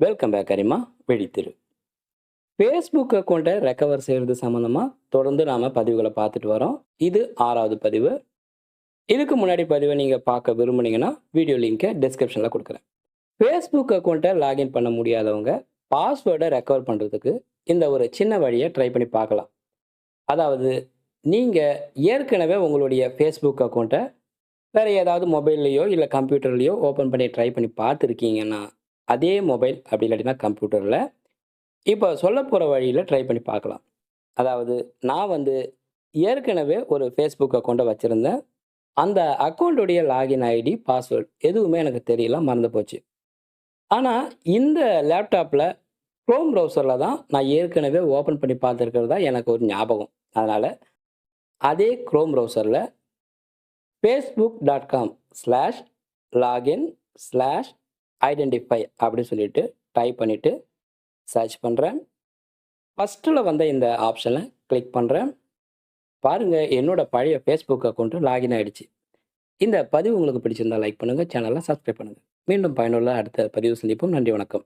Welcome back அரிமா வெடித்திரு. Facebook அக்கௌண்ட்டை recover செய்கிறது சம்மந்தமாக தொடர்ந்து நாம் பதிவுகளை பார்த்துட்டு வரோம். இது 6வது பதிவு. இதுக்கு முன்னாடி பதிவை நீங்கள் பார்க்க விரும்புனீங்கன்னா வீடியோ லிங்கை டிஸ்கிரிப்ஷனில் கொடுக்குறேன். ஃபேஸ்புக் அக்கௌண்ட்டை லாகின் பண்ண முடியாதவங்க பாஸ்வேர்டை ரெக்கவர் பண்ணுறதுக்கு இந்த ஒரு சின்ன வழியை ட்ரை பண்ணி பார்க்கலாம். அதாவது நீங்கள் ஏற்கனவே உங்களுடைய ஃபேஸ்புக் அக்கௌண்ட்டை வேறு ஏதாவது மொபைல்லையோ இல்லை கம்ப்யூட்டர்லேயோ ஓப்பன் பண்ணி ட்ரை பண்ணி பார்த்துருக்கீங்கன்னா அதே மொபைல் அப்படி இல்லாட்டினா கம்ப்யூட்டரில் இப்போ சொல்ல போகிற வழியில் ட்ரை பண்ணி பார்க்கலாம். அதாவது நான் ஏற்கனவே ஒரு ஃபேஸ்புக் அக்கௌண்ட்டை வச்சுருந்தேன். அந்த அக்கௌண்ட்டுடைய லாகின் ஐடி பாஸ்வேர்டு எதுவுமே எனக்கு தெரியல, மறந்து போச்சு. ஆனால் இந்த லேப்டாப்பில் க்ரோம் ப்ரௌசரில் தான் நான் ஏற்கனவே ஓப்பன் பண்ணி பார்த்துருக்கிறதா எனக்கு ஒரு ஞாபகம். அதனால் அதே க்ரோம் ப்ரௌசரில் facebook.com/login/identify அப்படின்னு சொல்லிட்டு டைப் பண்ணிவிட்டு சர்ச் பண்ணுறேன். ஃபஸ்ட்டில் வந்த இந்த ஆப்ஷனை கிளிக் பண்ணுறேன். பாருங்கள், என்னோட பழைய ஃபேஸ்புக் அக்கௌண்ட்டு லாகின் ஆகிடுச்சு. இந்த பதிவு உங்களுக்கு பிடிச்சிருந்தால் லைக் பண்ணுங்கள், சேனலை சப்ஸ்கிரைப் பண்ணுங்கள். மீண்டும் பயனுள்ள அடுத்த பதிவு சந்திப்போம். நன்றி, வணக்கம்.